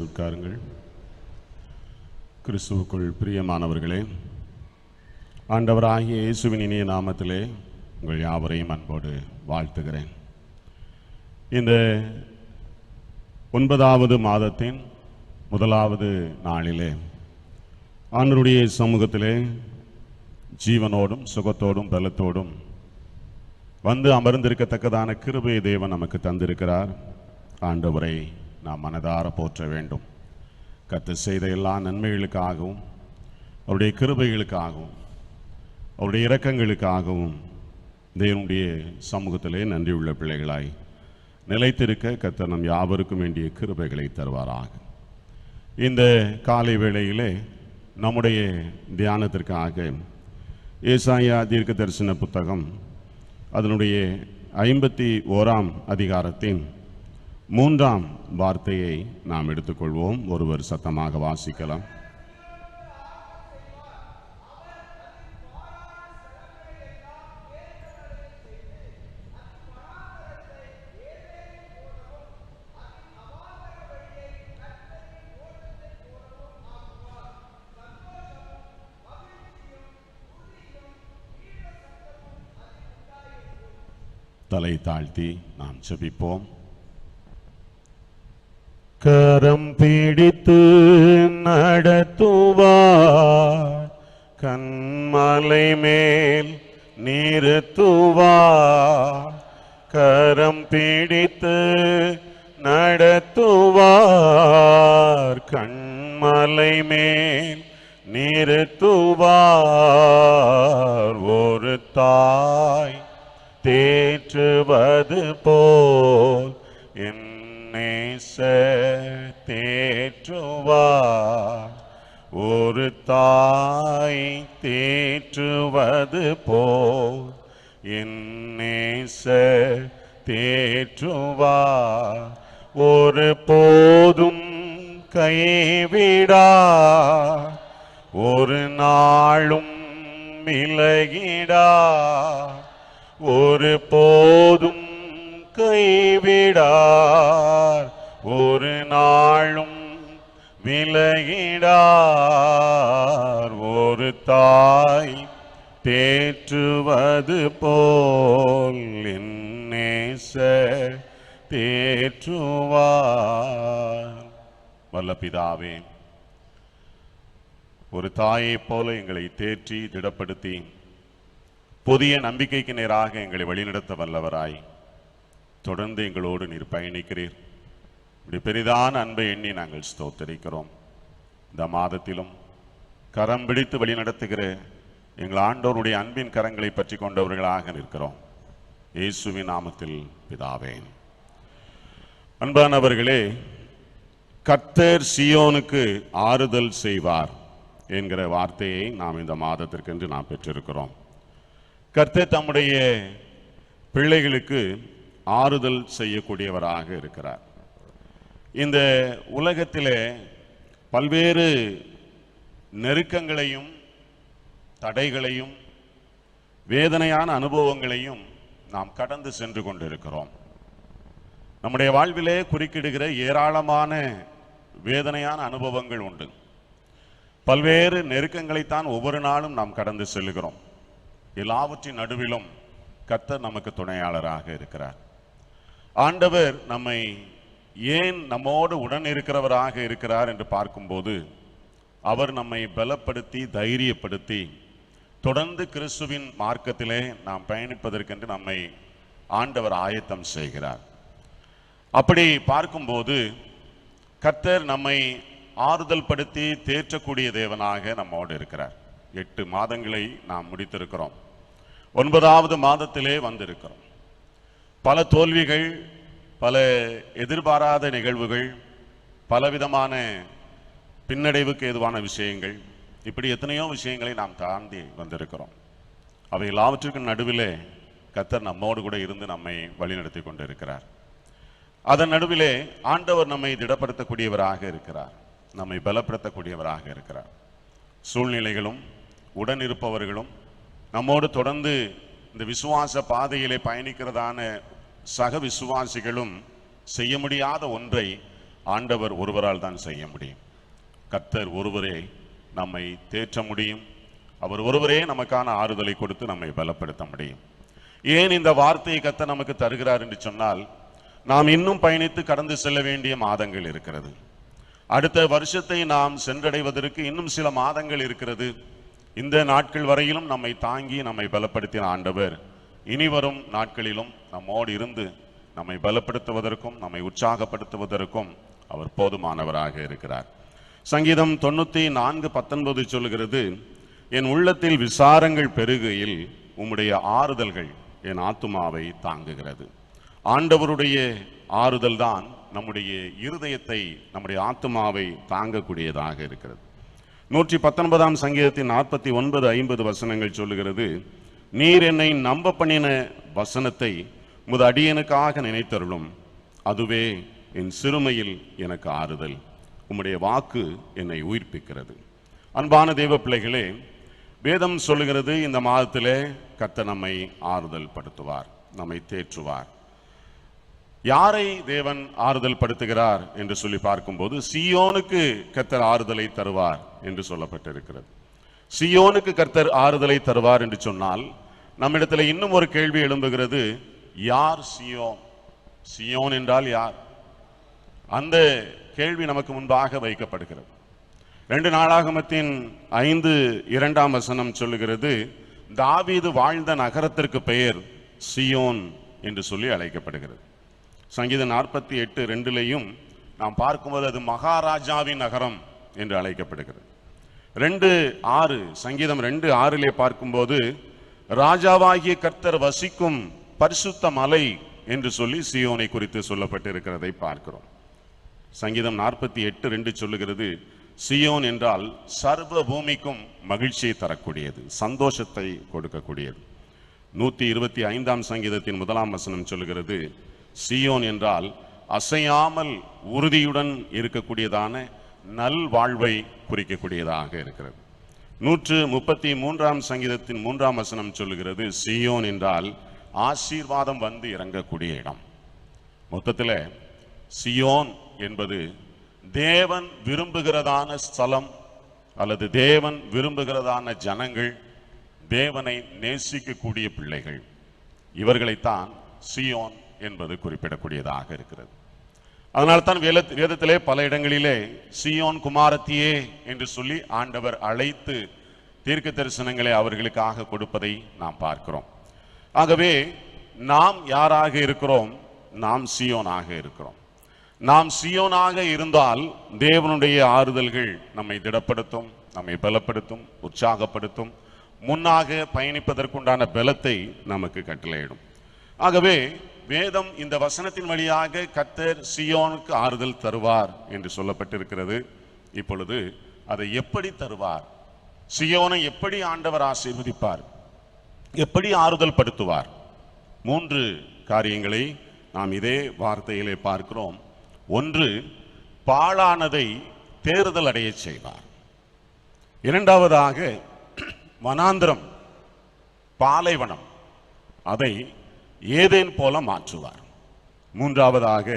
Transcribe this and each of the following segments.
உட்காருங்கள். கிறிஸ்துவுக்குள் பிரியமானவர்களே, ஆண்டவராகிய இயேசுவின் இனிய நாமத்திலே உங்கள் யாவரையும் அன்போடு வாழ்த்துகிறேன். இந்த 9வது மாதத்தின் முதலாவது நாளிலே ஆண்டவருடைய சமூகத்திலே ஜீவனோடும் சுகத்தோடும் பலத்தோடும் வந்து அமர்ந்திருக்கத்தக்கதான கிருபையை தேவன் நமக்கு தந்திருக்கிறார். ஆண்டவரை நாம் மனதார போற்ற வேண்டும். கர்த்தர் செய்த எல்லா நன்மைகளுக்காகவும் அவருடைய கிருபைகளுக்காகவும் அவருடைய இரக்கங்களுக்காகவும் தேவனுடைய சமூகத்திலே நன்றியுள்ள பிள்ளைகளாய் நிலைத்திருக்க கர்த்தர் நம் யாவருக்கும் வேண்டிய கிருபைகளை தருவாராக. இந்த காலை வேளையிலே நம்முடைய தியானத்திற்காக ஏசாயா தீர்க்க தரிசன புத்தகம் அதனுடைய 51ஆம் அதிகாரத்தின் 3ஆம் வார்த்தையை நாம் எடுத்துக்கொள்வோம். ஒருவர் சத்தமாக வாசிக்கலாம். தலை தாழ்த்தி நாம் ஜெபிப்போம். கரம் பிடித்து நடத்துவார், கண்மலை மேல் நிறுத்துவார். கரம் பிடித்து நடத்துவார், கண்மலை மேல் நிறுத்துவார். ஒரு தாய் தேற்றுவது போல் என் நேசர் தேற்றுவார். ஒரு தாய் தேற்றுவது போல் என் நேசர் தேற்றுவார். ஒரு போதும் கைவிடார், ஒரு நாளும் விலகிடார். ஒரு போதும் கைவிடார், ஒரு நாளும் விலகிடார். ஒரு தாய் தேற்றுவது போல் என் நேசர் தேற்றுவார். வல்ல பிதாவே, ஒரு தாயைப் போல எங்களை தேற்றி திடப்படுத்தி புதிய நம்பிக்கைக்கு நேராக எங்களை வழிநடத்த வல்லவராய் தொடர்ந்து எங்களோடு நீர் பயணிக்கிறீர். இப்படி பெரிதான அன்பை எண்ணி நாங்கள் ஸ்தோத்தரிக்கிறோம். இந்த மாதத்திலும் கரம் பிடித்து வழிநடத்துகிற எங்கள் ஆண்டவருடைய அன்பின் கரங்களை பற்றி கொண்டவர்களாக நிற்கிறோம். இயேசுவின் நாமத்தில் பிதாவே. அன்பானவர்களே, கர்த்தர் சீயோனுக்கு ஆறுதல் செய்வார் என்கிற வார்த்தையை நாம் இந்த மாதத்திற்கென்று நாம் பெற்றிருக்கிறோம். கர்த்தர் தம்முடைய பிள்ளைகளுக்கு ஆறுதல் செய்யக்கூடியவராக இருக்கிறார். இந்த உலகத்திலே பல்வேறு நெருக்கங்களையும் தடைகளையும் வேதனையான அனுபவங்களையும் நாம் கடந்து சென்று கொண்டிருக்கிறோம். நம்முடைய வாழ்விலே குறுக்கிடுகிற ஏராளமான வேதனையான அனுபவங்கள் உண்டு. பல்வேறு நெருக்கங்களைத்தான் ஒவ்வொரு நாளும் நாம் கடந்து செல்கிறோம். எல்லாவற்றின் நடுவிலும் கர்த்தர் நமக்கு துணையாளராக இருக்கிறார். ஆண்டவர் நம்மை ஏன் நம்மோடு உடன் இருக்கிறவராக இருக்கிறார் என்று பார்க்கும்போது, அவர் நம்மை பலப்படுத்தி தைரியப்படுத்தி தொடர்ந்து கிறிஸ்துவின் மார்க்கத்திலே நாம் பயணிப்பதற்கென்று நம்மை ஆண்டவர் ஆயத்தம் செய்கிறார். அப்படி பார்க்கும்போது கர்த்தர் நம்மை ஆறுதல் படுத்தி தேற்றக்கூடிய தேவனாக நம்மோடு இருக்கிறார். 8 மாதங்களை நாம் முடித்திருக்கிறோம். 9வது மாதத்திலே வந்திருக்கிறோம். பல தோல்விகள், பல எதிர்பாராத நிகழ்வுகள், பலவிதமான பின்னடைவுக்கு ஏதுவான விஷயங்கள், இப்படி எத்தனையோ விஷயங்களை நாம் தாண்டி வந்திருக்கிறோம். அவை எல்லாவற்றிற்கும் நடுவிலே கர்த்தர் நம்மோடு கூட இருந்து நம்மை வழிநடத்தி கொண்டிருக்கிறார். அதன் நடுவிலே ஆண்டவர் நம்மை திடப்படுத்தக்கூடியவராக இருக்கிறார், நம்மை பலப்படுத்தக்கூடியவராக இருக்கிறார். சூழ்நிலைகளும் உடன் இருப்பவர்களும் நம்மோடு தொடர்ந்து இந்த விசுவாச பாதையிலே பயணிக்கிறதான சக விசுவாசிகளும் செய்ய முடியாத ஒன்றை ஆண்டவர் ஒருவரால் தான் செய்ய முடியும். கர்த்தர் ஒருவரே நம்மை தேற்ற முடியும். அவர் ஒருவரே நமக்கான ஆறுதலை கொடுத்து நம்மை பலப்படுத்த முடியும். ஏன் இந்த வார்த்தையை கர்த்தர் நமக்கு தருகிறார் என்று சொன்னால், நாம் இன்னும் பயணித்து கடந்து செல்ல வேண்டிய மாதங்கள் இருக்கிறது. அடுத்த வருஷத்தை நாம் சென்றடைவதற்கு இன்னும் சில மாதங்கள் இருக்கிறது. இந்த நாட்கள் வரையிலும் நம்மை தாங்கி நம்மை பலப்படுத்தின ஆண்டவர் இனி வரும் நாட்களிலும் நம்மோடு இருந்து நம்மை பலப்படுத்துவதற்கும் நம்மை உற்சாகப்படுத்துவதற்கும் அவர் போதுமானவராக இருக்கிறார். சங்கீதம் 94:19 சொல்லுகிறது, என் உள்ளத்தில் விசாரங்கள் பெருகையில் உம்முடைய ஆறுதல்கள் என் ஆத்துமாவை தாங்குகிறது. ஆண்டவருடைய ஆறுதல் தான் நம்முடைய இருதயத்தை, நம்முடைய ஆத்துமாவை தாங்கக்கூடியதாக இருக்கிறது. 119 சங்கீதத்தின் 49-50 வசனங்கள் சொல்லுகிறது, நீர் என்னை நம்ப பண்ணின வசனத்தை முத அடியனுக்காக நினைத்தருளும், அதுவே என் சிறுமையில் எனக்கு ஆறுதல். உம்முடைய வாக்கு என்னை உயிர்ப்பிக்கிறது. அன்பான தேவ பிள்ளைகளே, வேதம் சொல்லுகிறது, இந்த மாதத்திலே கர்த்தர் நம்மை ஆறுதல் படுத்துவார், நம்மை தேற்றுவார். யாரை தேவன் ஆறுதல் படுத்துகிறார் என்று சொல்லி பார்க்கும்போது, சீயோனுக்கு கர்த்தர் ஆறுதலை தருவார் என்று சொல்லப்பட்டிருக்கிறது. சீயோனுக்கு கர்த்தர் ஆறுதலை தருவார் என்று சொன்னால், நம்மிடத்தில் இன்னும் ஒரு கேள்வி எழும்புகிறது, யார் சீயோன்? சீயோன் என்றால் யார்? அந்த கேள்வி நமக்கு முன்பாக வைக்கப்படுகிறது. 2 நாளாகமத்தின் 5:2 வசனம் சொல்லுகிறது, தாவீது வாழ்ந்த நகரத்திற்கு பெயர் சீயோன் என்று சொல்லி அழைக்கப்படுகிறது. சங்கீதம் 48:2 நாம் பார்க்கும்போது அது மகாராஜாவின் நகரம் என்று அழைக்கப்படுகிறது. 2:6 சங்கீதம் 2:6 பார்க்கும்போது ராஜாவாகிய கர்த்தர் வசிக்கும் பரிசுத்த மலை என்று சொல்லி சீயோனை குறித்து சொல்லப்பட்டிருக்கிறதை பார்க்கிறோம். சங்கீதம் 48:2 சொல்லுகிறது, சீயோன் என்றால் சர்வ பூமிக்கும் மகிழ்ச்சியை தரக்கூடியது, சந்தோஷத்தை கொடுக்கக்கூடியது. 125 சங்கீதத்தின் 1 வசனம் சொல்லுகிறது, சீயோன் என்றால் அசையாமல் உறுதியுடன் இருக்கக்கூடியதான நல் வாழ்வை குறிக்கக்கூடியதாக இருக்கிறது. 133 சங்கீதத்தின் 3 வசனம் சொல்லுகிறது, சீயோன் என்றால் ஆசீர்வாதம் வந்து இறங்கக்கூடிய இடம். மொத்தத்தில் சீயோன் என்பது தேவன் விரும்புகிறதான ஸ்தலம் அல்லது தேவன் விரும்புகிறதான ஜனங்கள், தேவனை நேசிக்கக்கூடிய பிள்ளைகள், இவர்களைத்தான் சீயோன் என்பது குறிப்பிடக்கூடியதாக இருக்கிறது. அதனால்தான் வேதத்திலே பல இடங்களிலே சீயோன் குமாரத்தியே என்று சொல்லி ஆண்டவர் அழைத்து தீர்க்க தரிசனங்களை அவர்களுக்காக கொடுப்பதை நாம் பார்க்கிறோம். ஆகவே நாம் யாராக இருக்கிறோம்? நாம் சீயோனாக இருக்கிறோம். நாம் சீயோனாக இருந்தால் தேவனுடைய ஆறுதல்கள் நம்மை திடப்படுத்தும், நம்மை பலப்படுத்தும், உற்சாகப்படுத்தும், முன்னாக பயணிப்பதற்குண்டான பலத்தை நமக்கு கட்டளையிடும். ஆகவே வேதம் இந்த வசனத்தின் வழியாக கர்த்தர் சீயோனுக்கு ஆறுதல் தருவார் என்று சொல்லப்பட்டிருக்கிறது. இப்பொழுது அதை எப்படி தருவார்? சீயோனை எப்படி ஆண்டவர் ஆசீர்வதிப்பார்? எப்படி ஆறுதல் படுத்துவார்? 3 காரியங்களை நாம் இதே வார்த்தையிலே பார்க்கிறோம். 1, பாழானதை தேறுதல் அடைய செய்வார். 2வதாக வனாந்திரம், பாலைவனம், அதை ஏதேன் போல மாற்றுவார். 3வதாக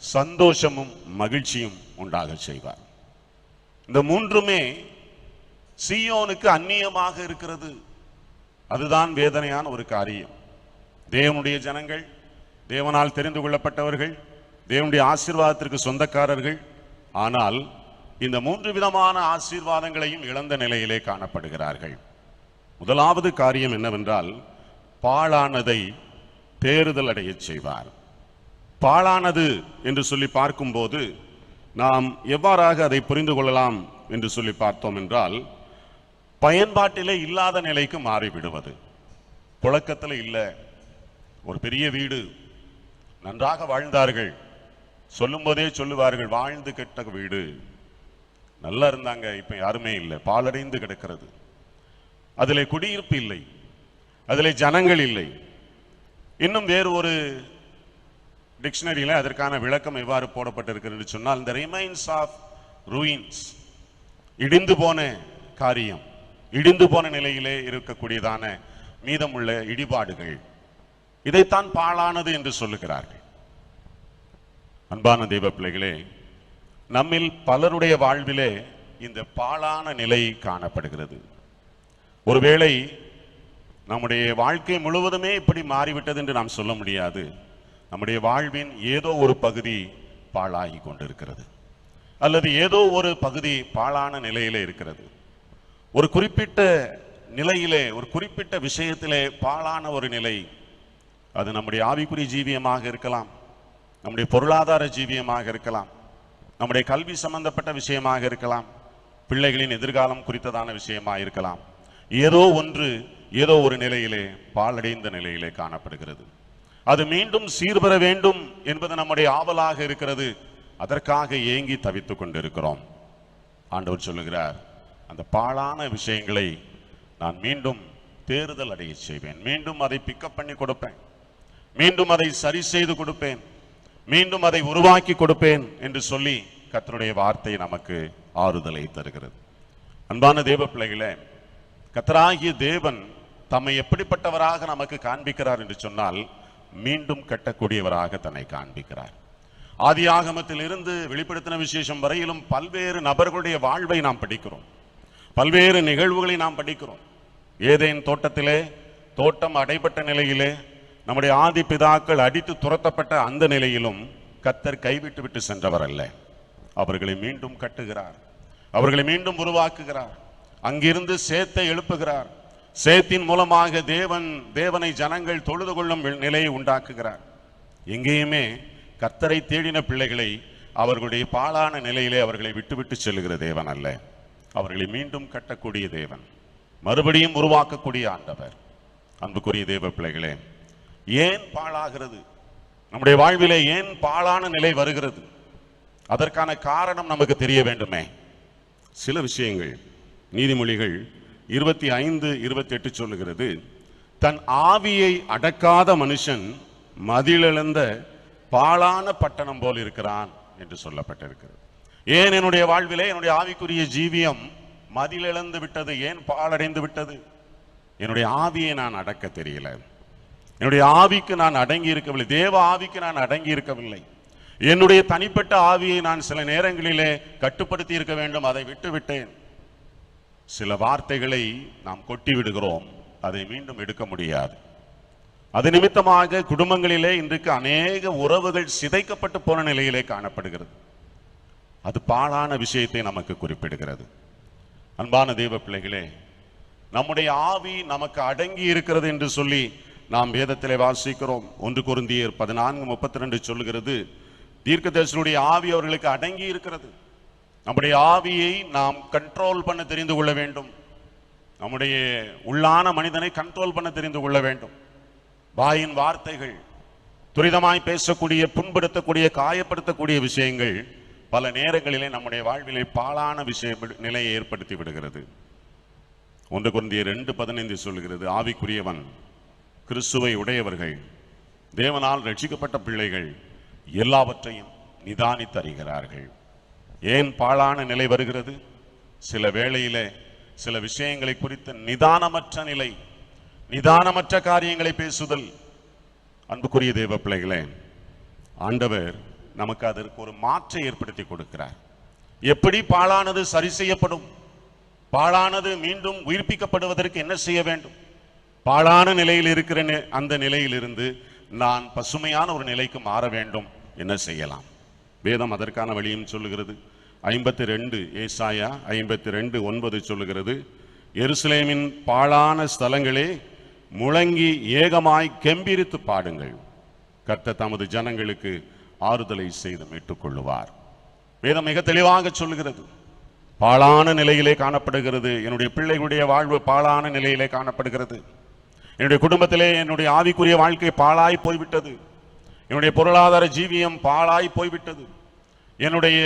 சந்தோஷமும் மகிழ்ச்சியும் உண்டாக செய்வார். இந்த 3மே சீயோனுக்கு அந்நியமாக இருக்கிறது. அதுதான் வேதனையான ஒரு காரியம். தேவனுடைய ஜனங்கள், தேவனால் தெரிந்து கொள்ளப்பட்டவர்கள், தேவனுடைய ஆசீர்வாதத்திற்கு சொந்தக்காரர்கள், ஆனால் இந்த 3 விதமான ஆசீர்வாதங்களையும் இழந்த நிலையிலே காணப்படுகிறார்கள். முதலாவது காரியம் என்னவென்றால், பாழானதை தேறுதல் அடைய செய்வார். பாழானது என்று சொல்லி பார்க்கும்போது நாம் எவ்வாறாக அதை புரிந்து கொள்ளலாம் என்று சொல்லி பார்த்தோம் என்றால், பயன்பாட்டிலே இல்லாத நிலைக்கு மாறிவிடுவது. புழக்கத்தில் இல்லை. ஒரு பெரிய வீடு, நன்றாக வாழ்ந்தார்கள், சொல்லும் போதே சொல்லுவார்கள், வாழ்ந்து கெட்ட வீடு, நல்லா இருந்தாங்க, இப்ப யாருமே இல்லை, பாழடைந்து கிடக்கிறது. அதிலே குடியிருப்பு இல்லை, அதிலே ஜனங்கள் இல்லை. இன்னும் வேறு ஒரு டிக்ஷனரியில் அதற்கான விளக்கம் எவ்வாறு போடப்பட்டிருக்கிறது சொன்னால், இந்த ரிமைன்ஸ் ஆஃப் ரூயின்ஸ், இடிந்து போன காரியம், இடிந்து போன நிலையிலே இருக்கக்கூடியதான மீதமுள்ள இடிபாடுகள், இதைத்தான் பாழானது என்று சொல்லுகிறார்கள். அன்பான தெய்வ பிள்ளைகளே, நம்மில் பலருடைய வாழ்விலே இந்த பாழான நிலை காணப்படுகிறது. ஒருவேளை நம்முடைய வாழ்க்கை முழுவதுமே இப்படி மாறிவிட்டது என்று நாம் சொல்ல முடியாது. நம்முடைய வாழ்வின் ஏதோ ஒரு பகுதி பாழாகி கொண்டிருக்கிறது, அல்லது ஏதோ ஒரு பகுதி பாழான நிலையிலே இருக்கிறது. ஒரு குறிப்பிட்ட நிலையிலே, ஒரு குறிப்பிட்ட விஷயத்திலே பாழான ஒரு நிலை, அது நம்முடைய ஆவிக்குரிய ஜீவியமாக இருக்கலாம், நம்முடைய பொருளாதார ஜீவியமாக இருக்கலாம், நம்முடைய கல்வி சம்பந்தப்பட்ட விஷயமாக இருக்கலாம், பிள்ளைகளின் எதிர்காலம் குறித்ததான விஷயமாக இருக்கலாம். ஏதோ ஒன்று ஏதோ ஒரு நிலையிலே பாழடைந்த நிலையிலே காணப்படுகிறது. அது மீண்டும் சீர்பெற வேண்டும் என்பது நம்முடைய ஆவலாக இருக்கிறது. அதற்காக ஏங்கி தவித்துக் கொண்டிருக்கிறோம். ஆண்டவர் சொல்லுகிறார், அந்த பாழான விஷயங்களை நான் மீண்டும் தேறுதல் அடைய செய்வேன், மீண்டும் அதை பிக்கப் பண்ணி கொடுப்பேன், மீண்டும் அதை சரி செய்து கொடுப்பேன், மீண்டும் அதை உருவாக்கி கொடுப்பேன் என்று சொல்லி கர்த்தருடைய வார்த்தை நமக்கு ஆறுதலை தருகிறது. அன்பான தேவ பிள்ளைகளே, கர்த்தராகிய தேவன் தம்மை எப்படிப்பட்டவராக நமக்கு காண்பிக்கிறார் என்று சொன்னால், மீண்டும் கட்டக்கூடியவராக தன்னை காண்பிக்கிறார். ஆதி ஆகமத்தில் இருந்து வெளிப்படுத்தின விசேஷம் வரையிலும் பல்வேறு நபர்களுடைய வாழ்வை நாம் படிக்கிறோம், பல்வேறு நிகழ்வுகளை நாம் படிக்கிறோம். ஏதேன் தோட்டத்திலே, தோட்டம் அடைபட்ட நிலையிலே, நம்முடைய ஆதி பிதாக்கள் அடித்து துரத்தப்பட்ட அந்த நிலையிலும் கர்த்தர் கைவிட்டு விட்டு சென்றவர் அல்ல. அவர்களை மீண்டும் கட்டுகிறார், அவர்களை மீண்டும் உருவாக்குகிறார். அங்கிருந்து சேத்தை எழுப்புகிறார். சேத்தின் மூலமாக தேவனை ஜனங்கள் தொழுது கொள்ளும் நிலையை உண்டாக்குகிறார். எங்கேயுமே கர்த்தரை தேடின பிள்ளைகளை அவர்களுடைய பாழான நிலையிலே அவர்களை விட்டுவிட்டு செல்லுகிற தேவன் அல்ல, அவர்களை மீண்டும் கட்டக்கூடிய தேவன், மறுபடியும் உருவாக்கக்கூடிய ஆண்டவர். அன்புக்குரிய தேவ பிள்ளைகளே, ஏன் பாழாகிறது நம்முடைய வாழ்விலே, ஏன் பாழான நிலை வருகிறது? அதற்கான காரணம் நமக்கு தெரிய வேண்டுமே. சில விஷயங்கள் நீதிமொழிகள் 25:28 சொல்லுகிறது, தன் ஆவியை அடக்காத மனுஷன் மதிலிழந்த பாழான பட்டணம் போல் இருக்கிறான் என்று சொல்லப்பட்டிருக்கிறது. ஏன் என்னுடைய வாழ்விலே என்னுடைய ஆவிக்குரிய ஜீவியம் மதிலிழந்து விட்டது, ஏன் பாழடைந்து விட்டது? என்னுடைய ஆவியை நான் அடக்க தெரியல, என்னுடைய ஆவிக்கு நான் அடங்கி இருக்கவில்லை, தேவ ஆவிக்கு நான் அடங்கி இருக்கவில்லை. என்னுடைய தனிப்பட்ட ஆவியை நான் சில நேரங்களிலே கட்டுப்படுத்தி இருக்க வேண்டும், அதை விட்டு விட்டேன். சில வார்த்தைகளை நாம் கொட்டி விடுகிறோம், அதை மீண்டும் எடுக்க முடியாது. அது நிமித்தமாக குடும்பங்களிலே இன்றைக்கு அநேக உறவுகள் சிதைக்கப்பட்டு போன நிலையிலே காணப்படுகிறது. அது பாழான விஷயத்தை நமக்கு குறிப்பிடுகிறது. அன்பான தேவ பிள்ளைகளே, நம்முடைய ஆவி நமக்கு அடங்கி இருக்கிறது என்று சொல்லி நாம் வேதத்திலே வாசிக்கிறோம். 1 கொரிந்தியர் 14:32 சொல்லுகிறது, தீர்க்கதரிசியுடைய ஆவி அவர்களுக்கு அடங்கி இருக்கிறது. நம்முடைய ஆவியை நாம் கண்ட்ரோல் பண்ண தெரிந்து கொள்ள வேண்டும். நம்முடைய உள்ளான மனிதனை கண்ட்ரோல் பண்ண தெரிந்து கொள்ள வேண்டும். வாயின் வார்த்தைகள், துரிதமாய் பேசக்கூடிய, புண்படுத்தக்கூடிய, காயப்படுத்தக்கூடிய விஷயங்கள் பல நேரங்களிலே நம்முடைய வாழ்விலே பாழான நிலையை ஏற்படுத்தி விடுகிறது. 1 கொரிந்தியர் 2:15 சொல்லுகிறது, ஆவிக்குரியவன், கிறிஸ்துவை உடையவர்கள், தேவனால் ரட்சிக்கப்பட்ட பிள்ளைகள் எல்லாவற்றையும் நிதானித்து அறிகிறார்கள். ஏன் பாழான நிலை வருகிறது? சில வேளையிலே சில விஷயங்களை குறித்த நிதானமற்ற நிலை, நிதானமற்ற காரியங்களை பேசுதல். அன்புக்குரிய தேவ பிள்ளைகளே, ஆண்டவர் நமக்கு அதற்கு ஒரு மாற்றை ஏற்படுத்தி கொடுக்கிறார். எப்படி பாழானது சரி செய்யப்படும்? பாழானது மீண்டும் உயிர்ப்பிக்கப்படுவதற்கு என்ன செய்ய வேண்டும்? பாழான நிலையில் இருக்கிற அந்த நிலையிலிருந்து நான் பசுமையான ஒரு நிலைக்கு மாற வேண்டும், என்ன செய்யலாம்? வேதம் அதற்கான வழியும் சொல்லுகிறது. 52 ஏசாயா 52:9 சொல்லுகிறது, எருசலேமின் பாழான ஸ்தலங்களே முழங்கி ஏகமாய் கெம்பீரித்து பாடுங்கள், கர்த்தர் தமது ஜனங்களுக்கு ஆறுதலை செய்து மீட்டுக் கொள்ளுவார். வேதம் மிக தெளிவாக சொல்லுகிறது, பாழான நிலையிலே காணப்படுகிறது. என்னுடைய பிள்ளைகளுடைய வாழ்வு பாழான நிலையிலே காணப்படுகிறது. என்னுடைய குடும்பத்திலே என்னுடைய ஆவிக்குரிய வாழ்க்கை பாழாய் போய்விட்டது. என்னுடைய பொருளாதார ஜீவியம் பாழாய் போய்விட்டது. என்னுடைய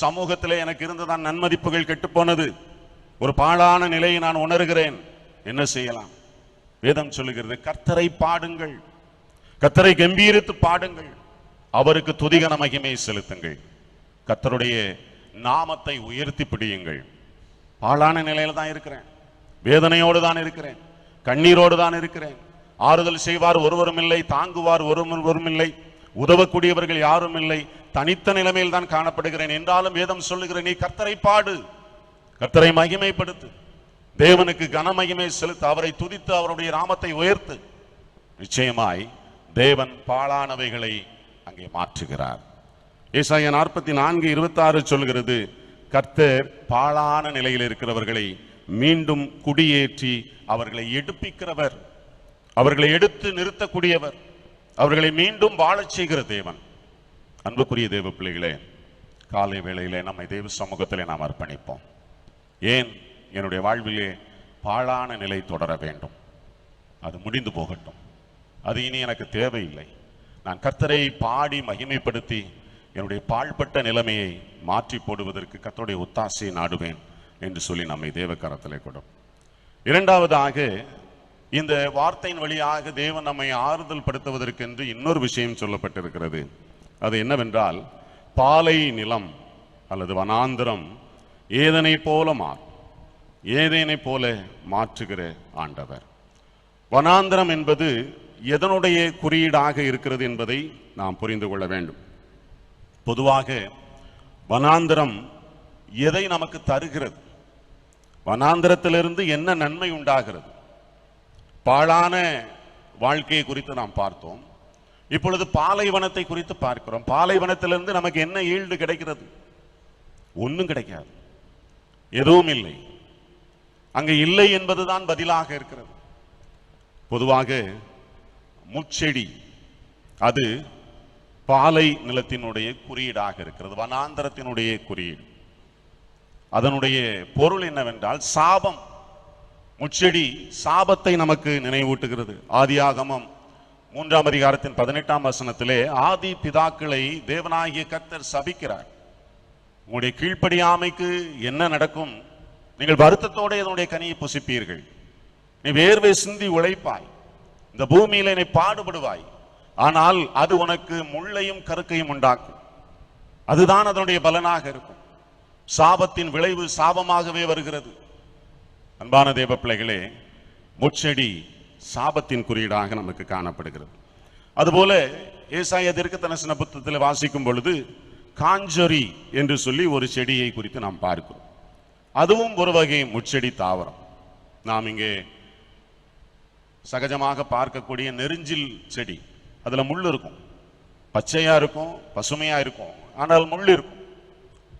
சமூகத்திலே எனக்கு இருந்ததான் நன்மதிப்புகள் கெட்டுப்போனது. ஒரு பாழான நிலையை நான் உணர்கிறேன், என்ன செய்யலாம்? வேதம் சொல்லுகிறது, கர்த்தரை பாடுங்கள், கர்த்தரை கம்பீரித்து பாடுங்கள், அவருக்கு துதிகன மகிமை செலுத்துங்கள், கர்த்தருடைய நாமத்தை உயர்த்தி பிடியுங்கள். பாழான நிலையில தான் இருக்கிறேன், வேதனையோடு தான் இருக்கிறேன், கண்ணீரோடு தான் இருக்கிறேன். ஆறுதல் செய்வார் ஒருவரும் இல்லை, தாங்குவார் ஒருவரும் இல்லை, உதவக்கூடியவர்கள் யாரும் இல்லை, தனித்த நிலைமையில் தான் காணப்படுகிறேன் என்றாலும் வேதம் சொல்லுகிற நீ கர்த்தரை பாடு, கர்த்தரை மகிமைப்படுத்து, தேவனுக்கு கனமகிமை செலுத்து, அவரை துதித்து அவருடைய நாமத்தை உயர்த்து. நிச்சயமாய் தேவன் பாழானவைகளை அங்கே மாற்றுகிறார். ஏசாயா 44:26 சொல்கிறது, கர்த்தர் பாழான நிலையில் இருக்கிறவர்களை மீண்டும் குடியேற்றி அவர்களை எடுப்பிக்கிறவர், அவர்களை எடுத்து நிறுத்தக்கூடியவர், அவர்களை மீண்டும் வாழச் செய்கிற தேவன். அன்புக்குரிய தேவ பிள்ளைகளே, காலை வேளையிலே நம்மை தேவ சமூகத்திலே நாம் அர்ப்பணிப்போம். ஏன் என்னுடைய வாழ்விலே பாழான நிலை தொடர வேண்டும்? அது முடிந்து போகட்டும், அது இனி எனக்கு தேவையில்லை. நான் கர்த்தரை பாடி மகிமைப்படுத்தி என்னுடைய பாழ்பட்ட நிலைமையை மாற்றி போடுவதற்கு கர்த்தருடைய ஒத்தாசையை நாடுவேன் என்று சொல்லி நம்மை தேவ கரத்திலே கொடும். இரண்டாவதாக, இந்த வார்த்தையின் வழியாக தேவன் நம்மை ஆறுதல் படுத்துவதற்கு என்று இன்னொரு விஷயம் சொல்லப்பட்டிருக்கிறது. அது என்னவென்றால், பாலை நிலம் அல்லது வனாந்திரம் ஏதனை போல ஏதேனை போல மாற்றுகிற ஆண்டவர். வனாந்திரம் என்பது எதனுடைய குறியீடாக இருக்கிறது என்பதை நாம் புரிந்து கொள்ள வேண்டும். பொதுவாக வனாந்திரம் எதை நமக்கு தருகிறது? வனாந்திரத்திலிருந்து என்ன நன்மை உண்டாகிறது? பாழான வாழ்க்கையை குறித்து நாம் பார்த்தோம். இப்பொழுது பாலைவனத்தை குறித்து பார்க்கிறோம். பாலைவனத்திலிருந்து நமக்கு என்ன ஈல்டு கிடைக்கிறது? ஒன்றும் கிடைக்காது, எதுவும் இல்லை. அங்கே இல்லை என்பதுதான் பதிலாக இருக்கிறது. பொதுவாக முச்செடி அது பாலை நிலத்தினுடைய குறியீடாக இருக்கிறது, வனாந்தரத்தினுடைய குறியீடு. அதனுடைய பொருள் என்னவென்றால் சாபம். முச்செடி சாபத்தை நமக்கு நினைவூட்டுகிறது. ஆதியாகமம் 3ஆம் அதிகாரத்தின் 18ஆம் வசனத்திலே ஆதி பிதாக்களை தேவனாகிய கர்த்தர் சபிக்கிறார். உங்களுடைய கீழ்ப்படியாமைக்கு என்ன நடக்கும்? நீங்கள் வருத்தத்தோடு இதனுடைய கனியை புசிப்பீர்கள், நீ வேர்வை சிந்தி உழைப்பாய், இந்த பூமியில நீ பாடுபடுவாய், ஆனால் அது உனக்கு முள்ளையும் கருக்கையும் உண்டாக்கும். அதுதான் அதனுடைய பலனாக இருக்கும். சாபத்தின் விளைவு சாபமாகவே வருகிறது. அன்பான தேவ பிள்ளைகளே, முட்செடி சாபத்தின் குறியீடாக நமக்கு காணப்படுகிறது. அதுபோல ஏசாயா தீர்க்கதரிசன புத்தகத்தில் வாசிக்கும் பொழுது காஞ்சரி என்று சொல்லி ஒரு செடியை குறித்து நாம் பார்க்கிறோம். அதுவும் ஒரு வகை முட்செடி தாவரம். நாம் இங்கே சகஜமாக பார்க்கக்கூடிய நெருஞ்சில் செடி, அதுல முள் இருக்கும், பச்சையா இருக்கும், பசுமையா இருக்கும், ஆனால் முள் இருக்கும்.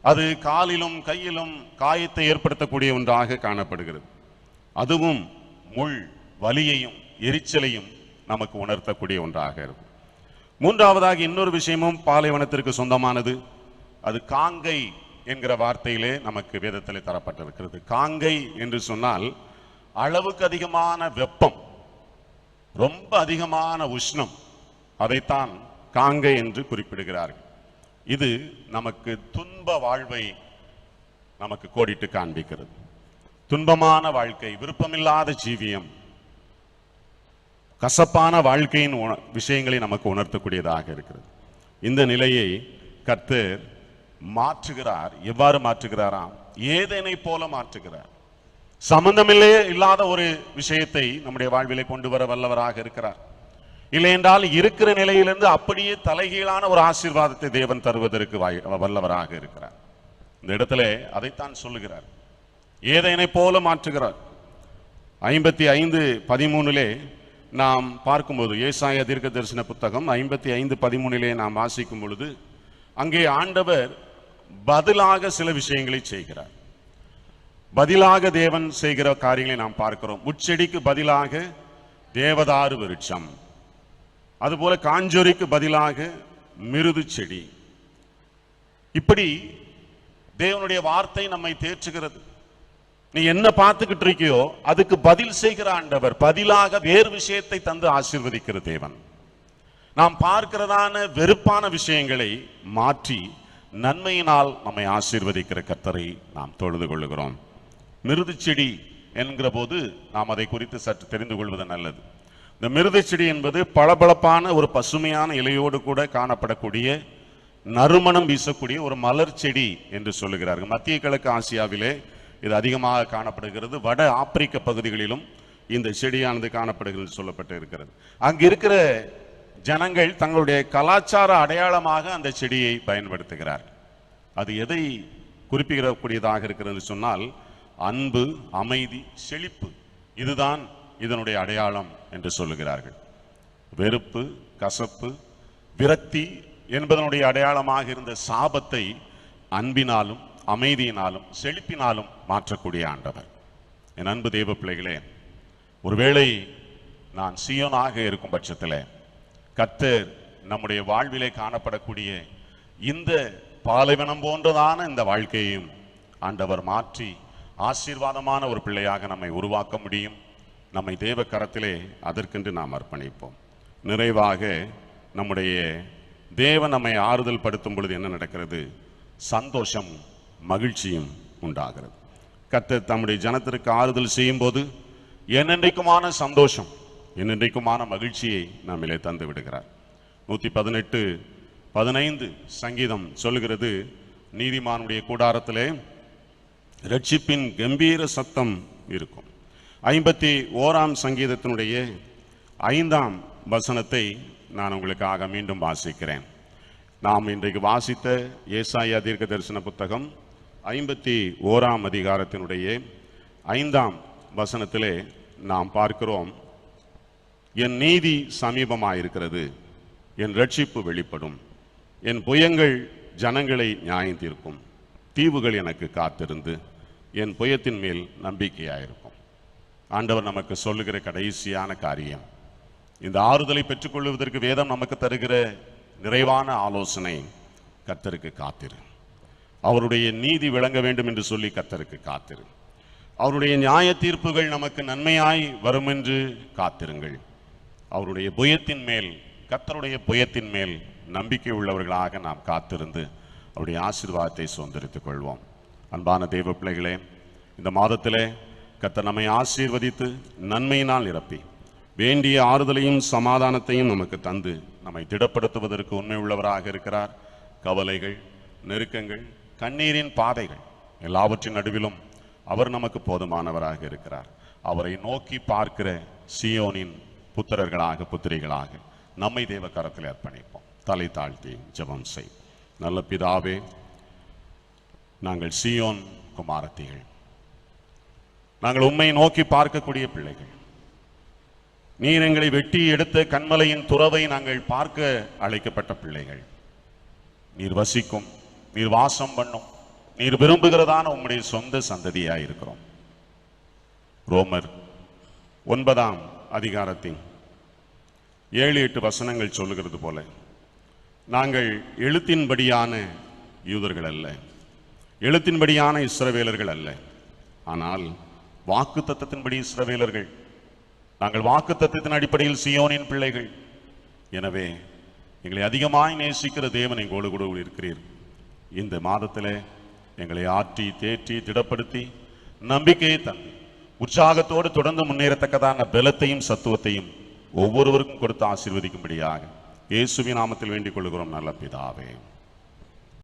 அது காலிலும் கையிலும் காயத்தை ஏற்படுத்தக்கூடிய ஒன்றாக காணப்படுகிறது. அதுவும் முள் வலியையும் எரிச்சலையும் நமக்கு உணர்த்தக்கூடிய ஒன்றாக இருக்கும். மூன்றாவதாக இன்னொரு விஷயமும் பாலைவனத்திற்கு சொந்தமானது. அது காங்கை என்கிற வார்த்தையிலே நமக்கு வேதத்திலே தரப்பட்டிருக்கிறது. காங்கை என்று சொன்னால் அளவுக்கு அதிகமான வெப்பம், ரொம்ப அதிகமான உஷ்ணம், அதைத்தான் காங்கை என்று குறிப்பிடுகிறார்கள். இது நமக்கு துன்ப வாழ்வை நமக்கு கோடிட்டு காண்பிக்கிறது. துன்பமான வாழ்க்கை, விருப்பமில்லாத ஜீவியம், கசப்பான வாழ்க்கையின் விஷயங்களை நமக்கு உணர்த்தக்கூடியதாக இருக்கிறது. இந்த நிலையை கர்த்தர் மாற்றுகிறார். எவ்வாறு மாற்றுகிறாராம்? ஏதேனை போல மாற்றுகிறார். சம்பந்தமில்லே இல்லாத ஒரு விஷயத்தை நம்முடைய வாழ்விலை கொண்டு வர வல்லவராக இருக்கிறார். இல்லை என்றால் இருக்கிற நிலையிலிருந்து அப்படியே தலைகீழான ஒரு ஆசீர்வாதத்தை தேவன் தருவதற்கு வல்லவராக இருக்கிறார். இந்த இடத்துல அதைத்தான் சொல்லுகிறார், ஏதேனை போல மாற்றுகிறார். 55:13 நாம் பார்க்கும்போது, ஏசாயா தீர்க்கதரிசன புத்தகம் 55:13 நாம் வாசிக்கும் பொழுது, அங்கே ஆண்டவர் பதிலாக சில விஷயங்களை செய்கிறார். பதிலாக தேவன் செய்கிற காரியங்களை நாம் பார்க்கிறோம். முட்செடிக்கு பதிலாக தேவதாரு விருட்சம், அதுபோல காஞ்சொரிக்கு பதிலாக மிருது செடி. இப்படி தேவனுடைய வார்த்தை நம்மை தேற்றுகிறது. நீ என்ன பார்த்துக்கிட்டு இருக்கியோ அதுக்கு பதில் செய்கிற ஆண்டவர், பதிலாக வேறு விஷயத்தை தந்து ஆசீர்வதிக்கிற தேவன். நாம் பார்க்கிறதான வெறுப்பான விஷயங்களை மாற்றி நன்மையினால் நம்மை ஆசீர்வதிக்கிற கர்த்தரை நாம் தொழுது கொள்ளுகிறோம். மிருது செடி என்கிற போது நாம் அதை குறித்து சற்று தெரிந்து கொள்வது நல்லது. இந்த மிருது செடி என்பது பளபளப்பான ஒரு பசுமையான இலையோடு கூட காணப்படக்கூடிய நறுமணம் வீசக்கூடிய ஒரு மலர் செடி என்று சொல்லுகிறார்கள். மத்திய கிழக்கு ஆசியாவிலே இது அதிகமாக காணப்படுகிறது. வட ஆப்பிரிக்க பகுதிகளிலும் இந்த செடியானது காணப்படுகிறது சொல்லப்பட்டு இருக்கிறது. அங்கு இருக்கிற ஜனங்கள் தங்களுடைய கலாச்சார அடையாளமாக அந்த செடியை பயன்படுத்துகிறார். அது எதை குறிப்பிடக்கூடியதாக இருக்கிறது சொன்னால், அன்பு, அமைதி, செழிப்பு, இதுதான் இதனுடைய அடையாளம் என்று சொல்லுகிறார்கள். வெறுப்பு, கசப்பு, விரக்தி என்பதனுடைய அடையாளமாக இருந்த சாபத்தை அன்பினாலும் அமைதியினாலும் செழிப்பினாலும் மாற்றக்கூடிய ஆண்டவர். என் அன்பு தேவ பிள்ளைகளே, ஒருவேளை நான் சீயோனாக இருக்கும் பட்சத்தில் கர்த்தர் நம்முடைய வாழ்விலே காணப்படக்கூடிய இந்த பாலைவனம் போன்றதான இந்த வாழ்க்கையையும் ஆண்டவர் மாற்றி ஆசீர்வாதமான ஒரு பிள்ளையாக நம்மை உருவாக்க முடியும். நம்மை தேவ கரத்திலே அதற்கென்று நாம் அர்ப்பணிப்போம். நிறைவாக நம்முடைய தேவன் நம்மை ஆறுதல் படுத்தும் பொழுது என்ன நடக்கிறது? சந்தோஷம், மகிழ்ச்சியும் உண்டாகிறது. கர்த்தர் தம்முடைய ஜனத்திற்கு ஆறுதல் செய்யும் போது என்னென்றைக்குமான சந்தோஷம், என்னென்றைக்குமான மகிழ்ச்சியை நம்மிலே தந்து விடுகிறார். 118:15 சங்கீதம் சொல்லுகிறது, நீதிமானுடைய கூடாரத்திலே இரட்சிப்பின் கம்பீர சத்தம் இருக்கும். 51ஆம் சங்கீதத்தினுடைய 5ஆம் வசனத்தை நான் உங்களுக்காக மீண்டும் வாசிக்கிறேன். நாம் இன்றைக்கு வாசித்த ஏசாயா தீர்க்க தரிசன புத்தகம் 51ஆம் அதிகாரத்தினுடைய 5ஆம் வசனத்திலே நாம் பார்க்கிறோம், என் நீதி சமீபமாயிருக்கிறது, என் இரட்சிப்பு வெளிப்படும், என் புயங்கள் ஜனங்களை நியாயம் தீர்க்கும், தீவுகள் எனக்கு காத்திருந்து என் புயத்தின் மேல் நம்பிக்கையாயிருக்கும். ஆண்டவர் நமக்கு சொல்லுகிற கடைசியான காரியம், இந்த ஆறுதலை பெற்றுக்கொள்வதற்கு வேதம் நமக்கு தருகிற நிறைவான ஆலோசனை, கர்த்தருக்கு காத்திரு. அவருடைய நீதி விளங்க வேண்டும் என்று சொல்லி கர்த்தருக்கு காத்திரு. அவருடைய நியாய தீர்ப்புகள் நமக்கு நன்மையாய் வரும் என்று காத்திருங்கள். அவருடைய புயத்தின் மேல், கர்த்தருடைய புயத்தின் மேல் நம்பிக்கை உள்ளவர்களாக நாம் காத்திருந்து அவருடைய ஆசீர்வாதத்தை சுதந்திரித்துக் கொள்வோம். அன்பான தேவ பிள்ளைகளே, இந்த மாதத்திலே கர்த்தர் நம்மை ஆசீர்வதித்து நன்மையினால் நிரப்பி வேண்டிய ஆறுதலையும் சமாதானத்தையும் நமக்கு தந்து நம்மை திடப்படுத்துவதற்கு உண்மை உள்ளவராக இருக்கிறார். கவலைகள், நெருக்கங்கள், கண்ணீரின் பாதைகள் எல்லாவற்றின் நடுவிலும் அவர் நமக்கு போதுமானவராக இருக்கிறார். அவரை நோக்கி பார்க்கிற சீயோனின் புத்திரர்களாக, புத்திரிகளாக நம்மை தேவ கரத்தில் அர்ப்பணிப்போம். தலை தாழ்த்தி ஜெபம் செய். நல்ல பிதாவே, நாங்கள் சீயோன் குமாரத்திகள், நாங்கள் உம்மை நோக்கி பார்க்கக்கூடிய பிள்ளைகள். நீர் எங்களை வெட்டி எடுத்த கண்மலையின் துறவை நாங்கள் பார்க்க அழைக்கப்பட்ட பிள்ளைகள். நீர் வசிக்கும், நீர் வாசம் பண்ணும், நீர் விரும்புகிறதான உம்முடைய சொந்த சந்ததியாய் இருக்கிறோம். ரோமர் 9ஆம் அதிகாரத்தின் 7-8 வசனங்கள் சொல்லுகிறது போல, நாங்கள் எழுத்தின்படியான யூதர்கள் அல்ல, எழுத்தின்படியான இஸ்ரவேலர்கள் அல்ல, ஆனால் வாக்கு தத்தத்தின்படி இஸ்ரவேலர்கள். நாங்கள் வாக்கு தத்தத்தின் அடிப்படையில் சீயோனின் பிள்ளைகள். எனவே எங்களை அதிகமாய் நேசிக்கிற தேவன் எங்களோடு கூட இருக்கிறீர். இந்த மாதத்திலே எங்களை ஆற்றி தேற்றி திடப்படுத்தி நம்பிக்கையை தந்து உற்சாகத்தோடு தொடர்ந்து முன்னேறத்தக்கதான பலத்தையும் சத்துவத்தையும் ஒவ்வொருவருக்கும் கொடுத்து ஆசீர்வதிக்கும்படியாக இயேசுவின் நாமத்தில் வேண்டிக் கொள்கிறோம் நல்ல பிதாவே.